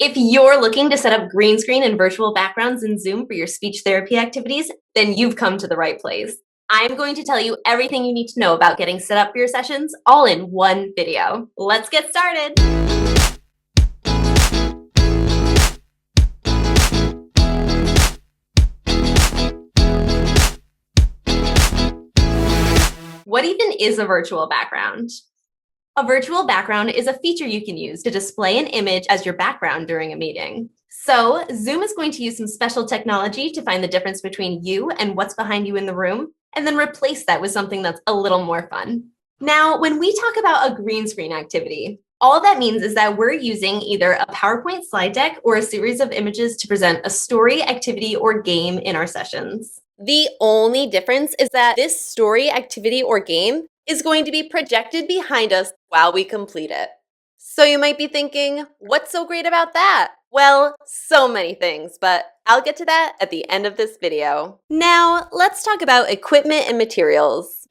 If you're looking to set up green screen and virtual backgrounds in Zoom for your speech therapy activities, then you've come to the right place. I'm going to tell you everything you need to know about getting set up for your sessions all in one video. Let's get started. What even is a virtual background? A virtual background is a feature you can use to display an image as your background during a meeting. So Zoom is going to use some special technology to find the difference between you and what's behind you in the room, and then replace that with something that's a little more fun. Now, when we talk about a green screen activity, all that means is that we're using either a PowerPoint slide deck or a series of images to present a story, activity, or game in our sessions. The only difference is that this story, activity, or game is going to be projected behind us while we complete it. So you might be thinking, what's so great about that? Well, so many things, but I'll get to that at the end of this video. Now, let's talk about equipment and materials.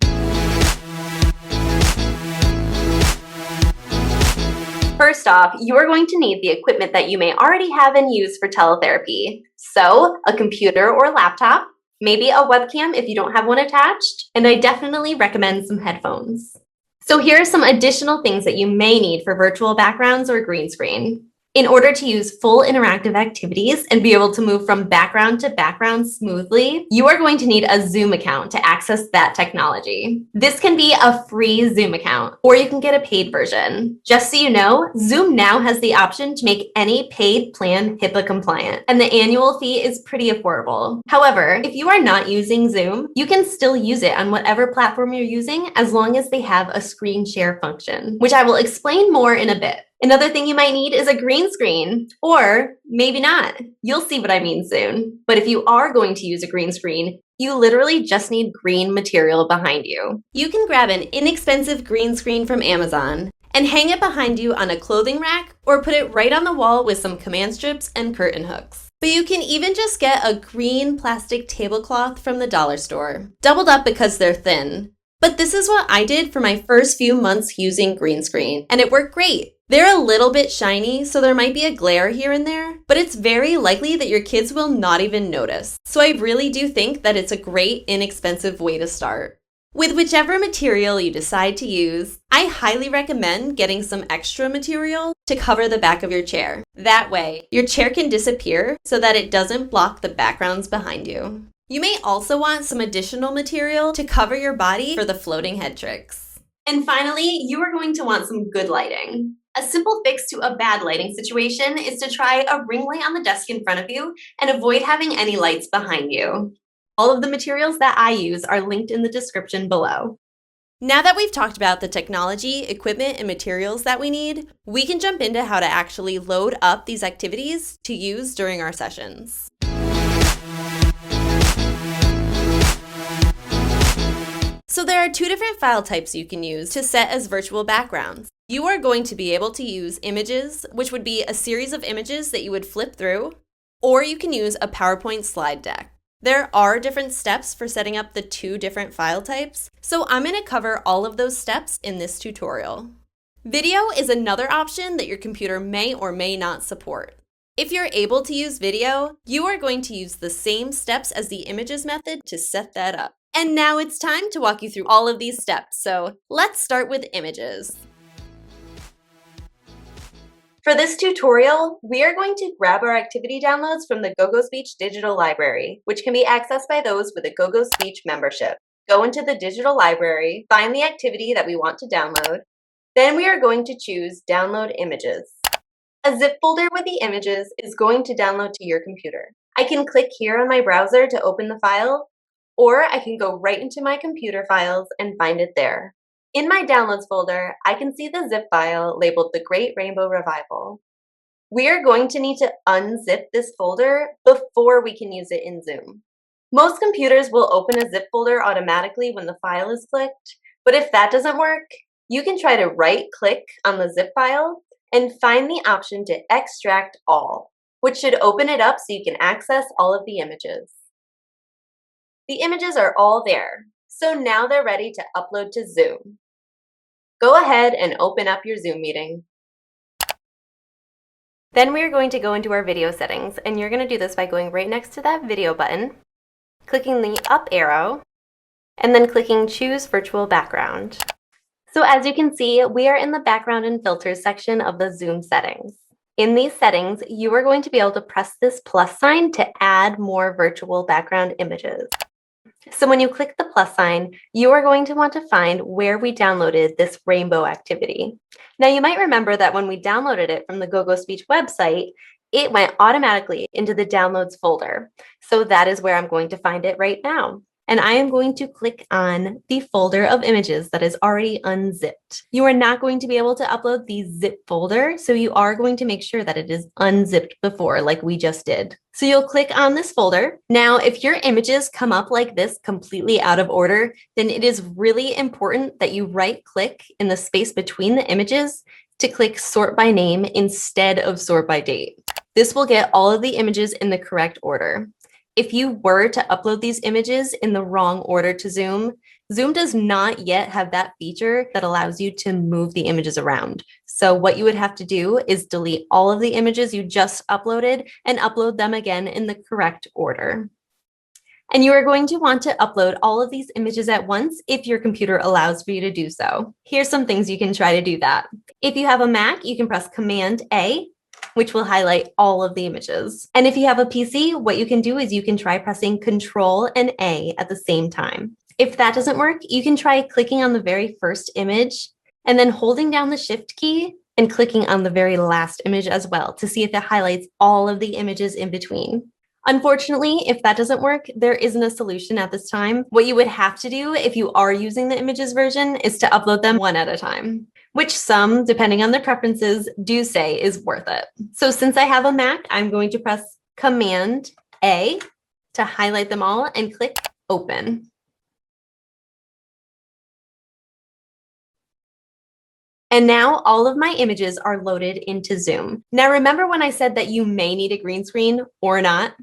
First off, you're going to need the equipment that you may already have and use for teletherapy. So, a computer or laptop, maybe a webcam if you don't have one attached, and I definitely recommend some headphones. So here are some additional things that you may need for virtual backgrounds or green screen. In order to use full interactive activities and be able to move from background to background smoothly, you are going to need a Zoom account to access that technology. This can be a free Zoom account, or you can get a paid version. Just so you know, Zoom now has the option to make any paid plan HIPAA compliant, and the annual fee is pretty affordable. However, if you are not using Zoom, you can still use it on whatever platform you're using as long as they have a screen share function, which I will explain more in a bit. Another thing you might need is a green screen, or maybe not. You'll see what I mean soon. But if you are going to use a green screen, you literally just need green material behind you. You can grab an inexpensive green screen from Amazon and hang it behind you on a clothing rack, or put it right on the wall with some command strips and curtain hooks. But you can even just get a green plastic tablecloth from the dollar store, doubled up because they're thin. But this is what I did for my first few months using green screen, and it worked great. They're a little bit shiny, so there might be a glare here and there, but it's very likely that your kids will not even notice. So I really do think that it's a great, inexpensive way to start. With whichever material you decide to use, I highly recommend getting some extra material to cover the back of your chair. That way, your chair can disappear so that it doesn't block the backgrounds behind you. You may also want some additional material to cover your body for the floating head tricks. And finally, you are going to want some good lighting. A simple fix to a bad lighting situation is to try a ring light on the desk in front of you and avoid having any lights behind you. All of the materials that I use are linked in the description below. Now that we've talked about the technology, equipment, and materials that we need, we can jump into how to actually load up these activities to use during our sessions. So there are two different file types you can use to set as virtual backgrounds. You are going to be able to use images, which would be a series of images that you would flip through, or you can use a PowerPoint slide deck. There are different steps for setting up the two different file types, so I'm going to cover all of those steps in this tutorial. Video is another option that your computer may or may not support. If you're able to use video, you are going to use the same steps as the images method to set that up. And now it's time to walk you through all of these steps, so let's start with images. For this tutorial, we are going to grab our activity downloads from the GoGoSpeech Digital Library, which can be accessed by those with a GoGoSpeech membership. Go into the digital library, find the activity that we want to download. Then we are going to choose Download Images. A zip folder with the images is going to download to your computer. I can click here on my browser to open the file, or I can go right into my computer files and find it there. In my Downloads folder, I can see the zip file labeled The Great Rainbow Revival. We are going to need to unzip this folder before we can use it in Zoom. Most computers will open a zip folder automatically when the file is clicked, but if that doesn't work, you can try to right-click on the zip file and find the option to Extract All, which should open it up so you can access all of the images. The images are all there, so now they're ready to upload to Zoom. Go ahead and open up your Zoom meeting. Then we are going to go into our video settings, and you're going to do this by going right next to that video button, clicking the up arrow, and then clicking Choose Virtual Background. So as you can see, we are in the Background and Filters section of the Zoom settings. In these settings, you are going to be able to press this plus sign to add more virtual background images. So when you click the plus sign, you are going to want to find where we downloaded this rainbow activity. Now you might remember that when we downloaded it from the GoGoSpeech website, it went automatically into the downloads folder. So that is where I'm going to find it right now. And I am going to click on the folder of images that is already unzipped. You are not going to be able to upload the zip folder, so you are going to make sure that it is unzipped before, like we just did. So you'll click on this folder. Now, if your images come up like this completely out of order, then it is really important that you right-click in the space between the images to click Sort by Name instead of Sort by Date. This will get all of the images in the correct order. If you were to upload these images in the wrong order to Zoom, Zoom does not yet have that feature that allows you to move the images around. So what you would have to do is delete all of the images you just uploaded and upload them again in the correct order. And you are going to want to upload all of these images at once if your computer allows for you to do so. Here's some things you can try to do that. If you have a Mac, you can press Command A, which will highlight all of the images. And if you have a PC, what you can do is you can try pressing Control and A at the same time. If that doesn't work, you can try clicking on the very first image and then holding down the Shift key and clicking on the very last image as well to see if it highlights all of the images in between. Unfortunately, if that doesn't work, there isn't a solution at this time. What you would have to do if you are using the images version is to upload them one at a time, which some, depending on their preferences, do say is worth it. So since I have a Mac, I'm going to press Command A to highlight them all and click Open. And now all of my images are loaded into Zoom. Now remember when I said that you may need a green screen or not?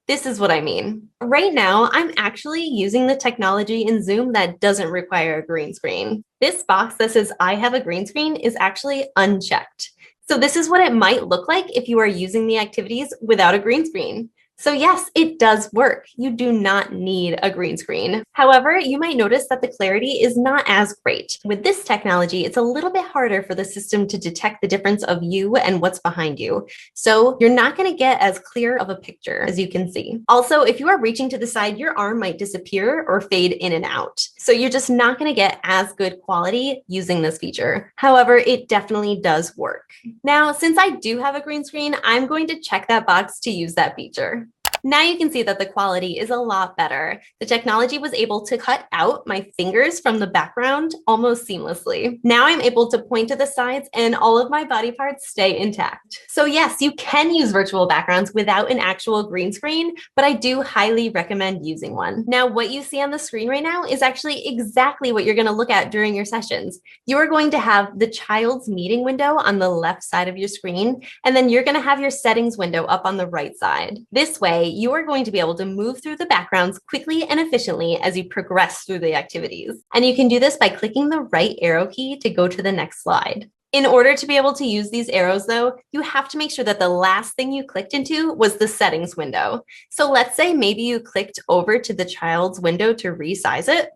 This is what I mean. Right now, I'm actually using the technology in Zoom that doesn't require a green screen. This box that says I have a green screen is actually unchecked. So this is what it might look like if you are using the activities without a green screen. So yes, it does work. You do not need a green screen. However, you might notice that the clarity is not as great. With this technology, it's a little bit harder for the system to detect the difference of you and what's behind you. So you're not going to get as clear of a picture as you can see. Also, if you are reaching to the side, your arm might disappear or fade in and out. So you're just not going to get as good quality using this feature. However, it definitely does work. Now, since I do have a green screen, I'm going to check that box to use that feature. Now you can see that the quality is a lot better. The technology was able to cut out my fingers from the background almost seamlessly. Now I'm able to point to the sides and all of my body parts stay intact. So yes, you can use virtual backgrounds without an actual green screen, but I do highly recommend using one. Now what you see on the screen right now is actually exactly what you're going to look at during your sessions. You are going to have the child's meeting window on the left side of your screen, and then you're going to have your settings window up on the right side. This way, you are going to be able to move through the backgrounds quickly and efficiently as you progress through the activities. And you can do this by clicking the right arrow key to go to the next slide. In order to be able to use these arrows, though, you have to make sure that the last thing you clicked into was the settings window. So let's say maybe you clicked over to the child's window to resize it.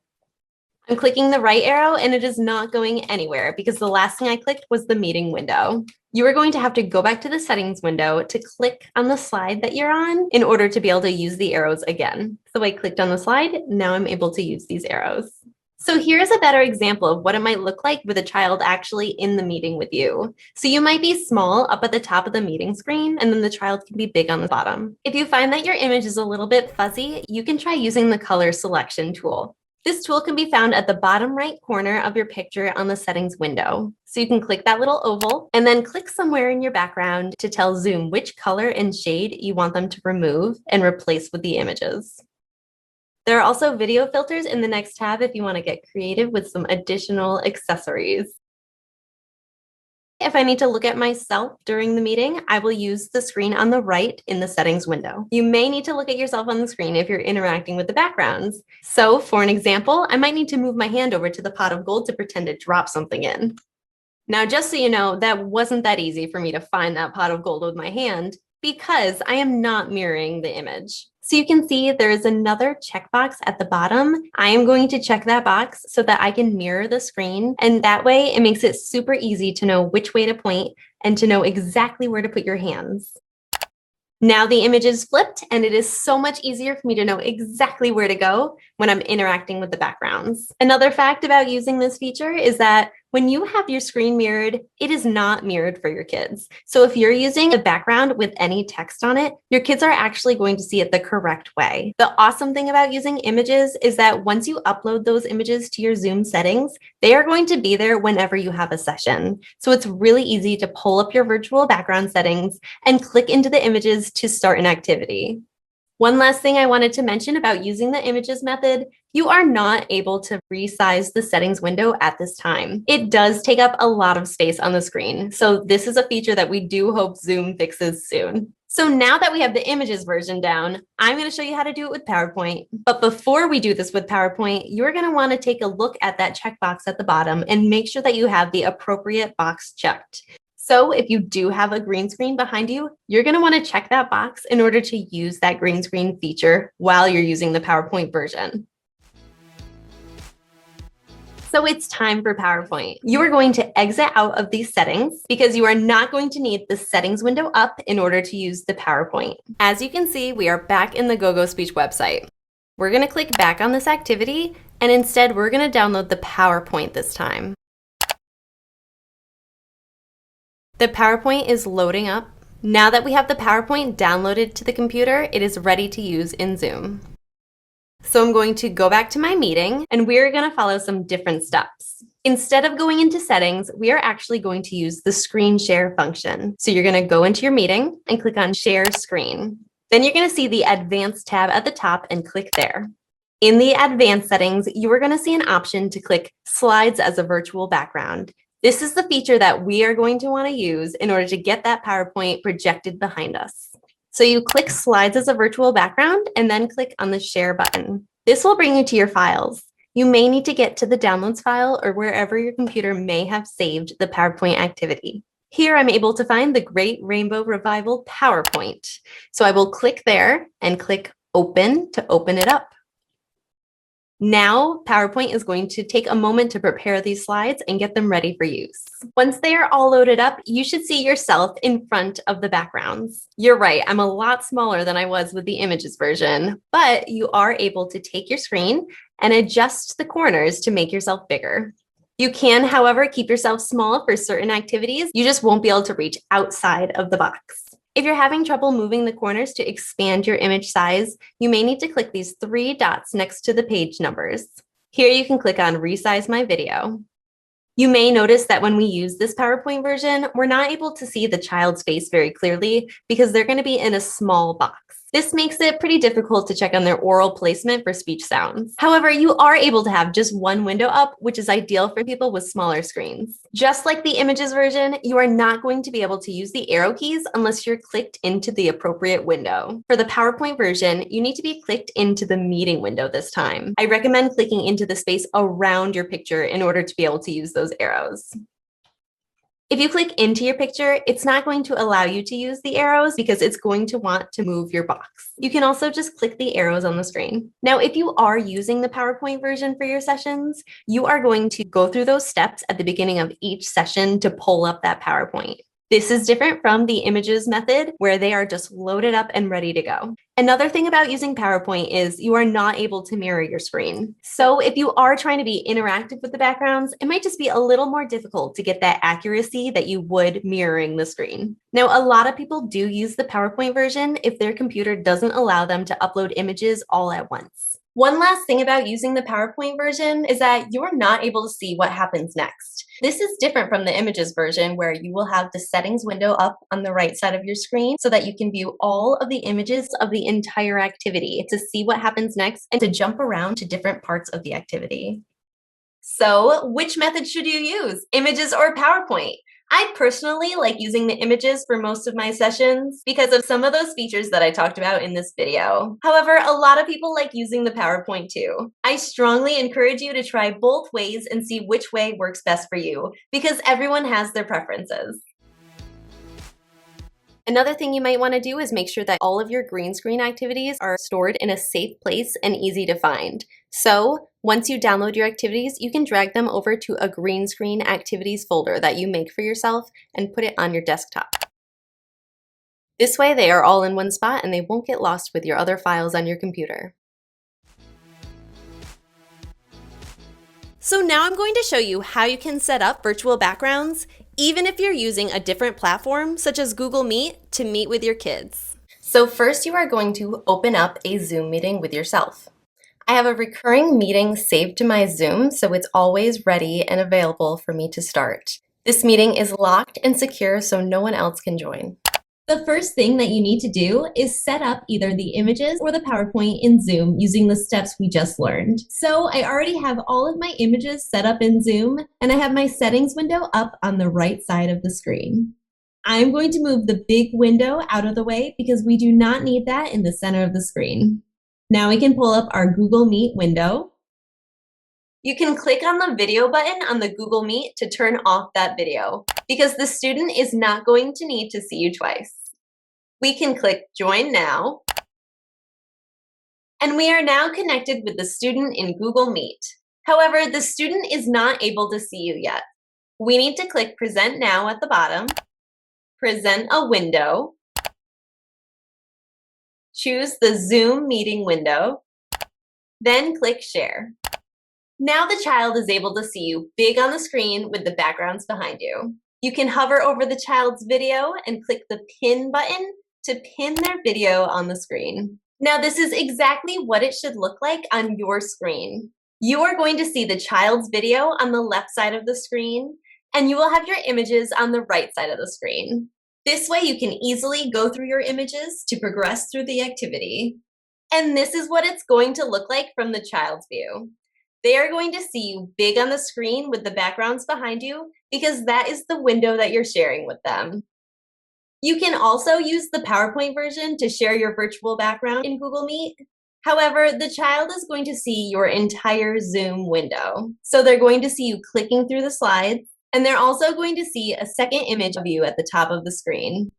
I'm clicking the right arrow and it is not going anywhere because the last thing I clicked was the meeting window. You are going to have to go back to the settings window to click on the slide that you're on in order to be able to use the arrows again. So I clicked on the slide, now I'm able to use these arrows. So here's a better example of what it might look like with a child actually in the meeting with you. So you might be small up at the top of the meeting screen, and then the child can be big on the bottom. If you find that your image is a little bit fuzzy, you can try using the color selection tool. This tool can be found at the bottom right corner of your picture on the settings window. So you can click that little oval and then click somewhere in your background to tell Zoom which color and shade you want them to remove and replace with the images. There are also video filters in the next tab if you want to get creative with some additional accessories. If I need to look at myself during the meeting, I will use the screen on the right in the settings window. You may need to look at yourself on the screen if you're interacting with the backgrounds. So for an example, I might need to move my hand over to the pot of gold to pretend to drop something in. Now, just so you know, that wasn't that easy for me to find that pot of gold with my hand because I am not mirroring the image. So you can see there is another checkbox at the bottom. I am going to check that box so that I can mirror the screen. And that way it makes it super easy to know which way to point and to know exactly where to put your hands. Now the image is flipped and it is so much easier for me to know exactly where to go when I'm interacting with the backgrounds. Another fact about using this feature is that when you have your screen mirrored, it is not mirrored for your kids. So if you're using a background with any text on it, your kids are actually going to see it the correct way. The awesome thing about using images is that once you upload those images to your Zoom settings, they are going to be there whenever you have a session. So it's really easy to pull up your virtual background settings and click into the images to start an activity. One last thing I wanted to mention about using the images method, you are not able to resize the settings window at this time. It does take up a lot of space on the screen, so this is a feature that we do hope Zoom fixes soon. So now that we have the images version down, I'm going to show you how to do it with PowerPoint. But before we do this with PowerPoint, you're going to want to take a look at that checkbox at the bottom and make sure that you have the appropriate box checked. So if you do have a green screen behind you, you're going to want to check that box in order to use that green screen feature while you're using the PowerPoint version. So it's time for PowerPoint. You are going to exit out of these settings because you are not going to need the settings window up in order to use the PowerPoint. As you can see, we are back in the GoGoSpeech website. We're going to click back on this activity, and instead we're going to download the PowerPoint this time. The PowerPoint is loading up. Now that we have the PowerPoint downloaded to the computer, it is ready to use in Zoom. So I'm going to go back to my meeting and we're going to follow some different steps. Instead of going into settings, we are actually going to use the screen share function. So you're going to go into your meeting and click on share screen. Then you're going to see the advanced tab at the top and click there. In the advanced settings, you are going to see an option to click slides as a virtual background. This is the feature that we are going to want to use in order to get that PowerPoint projected behind us. So you click slides as a virtual background and then click on the share button. This will bring you to your files. You may need to get to the downloads file or wherever your computer may have saved the PowerPoint activity. Here I'm able to find the Great Rainbow Revival PowerPoint. So I will click there and click open to open it up. Now, PowerPoint is going to take a moment to prepare these slides and get them ready for use. Once they are all loaded up, you should see yourself in front of the backgrounds. You're right, I'm a lot smaller than I was with the images version, but you are able to take your screen and adjust the corners to make yourself bigger. You can, however, keep yourself small for certain activities. You just won't be able to reach outside of the box. If you're having trouble moving the corners to expand your image size, you may need to click these 3 dots next to the page numbers. Here you can click on Resize My Video. You may notice that when we use this PowerPoint version, we're not able to see the child's face very clearly because they're going to be in a small box. This makes it pretty difficult to check on their oral placement for speech sounds. However, you are able to have just one window up, which is ideal for people with smaller screens. Just like the images version, you are not going to be able to use the arrow keys unless you're clicked into the appropriate window. For the PowerPoint version, you need to be clicked into the meeting window this time. I recommend clicking into the space around your picture in order to be able to use those arrows. If you click into your picture, it's not going to allow you to use the arrows because it's going to want to move your box. You can also just click the arrows on the screen. Now, if you are using the PowerPoint version for your sessions, you are going to go through those steps at the beginning of each session to pull up that PowerPoint. This is different from the images method where they are just loaded up and ready to go. Another thing about using PowerPoint is you are not able to mirror your screen. So if you are trying to be interactive with the backgrounds, it might just be a little more difficult to get that accuracy that you would mirroring the screen. Now, a lot of people do use the PowerPoint version if their computer doesn't allow them to upload images all at once. One last thing about using the PowerPoint version is that you're not able to see what happens next. This is different from the images version where you will have the settings window up on the right side of your screen so that you can view all of the images of the entire activity to see what happens next and to jump around to different parts of the activity. So, which method should you use, images or PowerPoint? I personally like using the images for most of my sessions because of some of those features that I talked about in this video. However, a lot of people like using the PowerPoint too. I strongly encourage you to try both ways and see which way works best for you because everyone has their preferences. Another thing you might want to do is make sure that all of your green screen activities are stored in a safe place and easy to find. So once you download your activities, you can drag them over to a green screen activities folder that you make for yourself and put it on your desktop. This way they are all in one spot and they won't get lost with your other files on your computer. So now I'm going to show you how you can set up virtual backgrounds even if you're using a different platform such as Google Meet to meet with your kids. So first you are going to open up a Zoom meeting with yourself. I have a recurring meeting saved to my Zoom, so it's always ready and available for me to start. This meeting is locked and secure so no one else can join. The first thing that you need to do is set up either the images or the PowerPoint in Zoom using the steps we just learned. So I already have all of my images set up in Zoom, and I have my settings window up on the right side of the screen. I'm going to move the big window out of the way because we do not need that in the center of the screen. Now we can pull up our Google Meet window. You can click on the video button on the Google Meet to turn off that video because the student is not going to need to see you twice. We can click Join Now, and we are now connected with the student in Google Meet. However, the student is not able to see you yet. We need to click Present Now at the bottom, present a window, choose the Zoom meeting window, then click Share. Now the child is able to see you big on the screen with the backgrounds behind you. You can hover over the child's video and click the Pin button to pin their video on the screen. Now this is exactly what it should look like on your screen. You are going to see the child's video on the left side of the screen, and you will have your images on the right side of the screen. This way you can easily go through your images to progress through the activity. And this is what it's going to look like from the child's view. They are going to see you big on the screen with the backgrounds behind you because that is the window that you're sharing with them. You can also use the PowerPoint version to share your virtual background in Google Meet. However, the child is going to see your entire Zoom window. So they're going to see you clicking through the slides, and they're also going to see a second image of you at the top of the screen.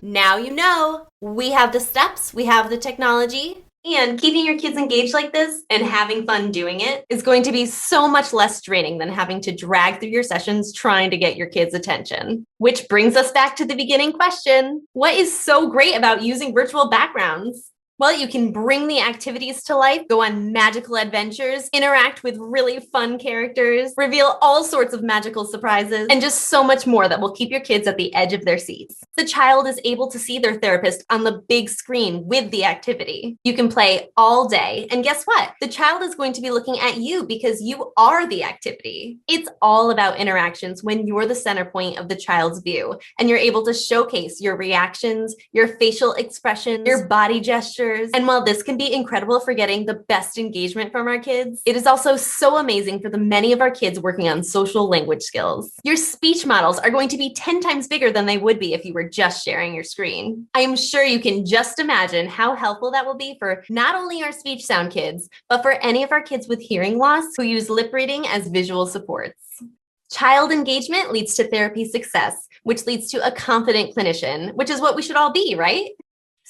Now you know. We have the steps, we have the technology, and keeping your kids engaged like this and having fun doing it is going to be so much less draining than having to drag through your sessions trying to get your kids' attention. Which brings us back to the beginning question. What is so great about using virtual backgrounds? Well, you can bring the activities to life, go on magical adventures, interact with really fun characters, reveal all sorts of magical surprises, and just so much more that will keep your kids at the edge of their seats. The child is able to see their therapist on the big screen with the activity. You can play all day, and guess what? The child is going to be looking at you because you are the activity. It's all about interactions when you're the center point of the child's view, and you're able to showcase your reactions, your facial expressions, your body gestures. And while this can be incredible for getting the best engagement from our kids, it is also so amazing for the many of our kids working on social language skills. Your speech models are going to be 10 times bigger than they would be if you were just sharing your screen. I am sure you can just imagine how helpful that will be for not only our speech sound kids, but for any of our kids with hearing loss who use lip reading as visual supports. Child engagement leads to therapy success, which leads to a confident clinician, which is what we should all be, right?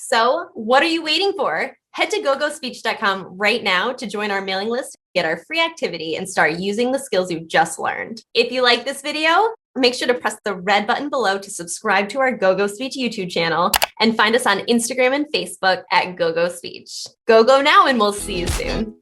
So what are you waiting for? Head to gogospeech.com right now to join our mailing list, get our free activity, and start using the skills you just learned. If you like this video, make sure to press the red button below to subscribe to our GoGo Speech YouTube channel and find us on Instagram and Facebook at GoGo Speech. Go now, and we'll see you soon.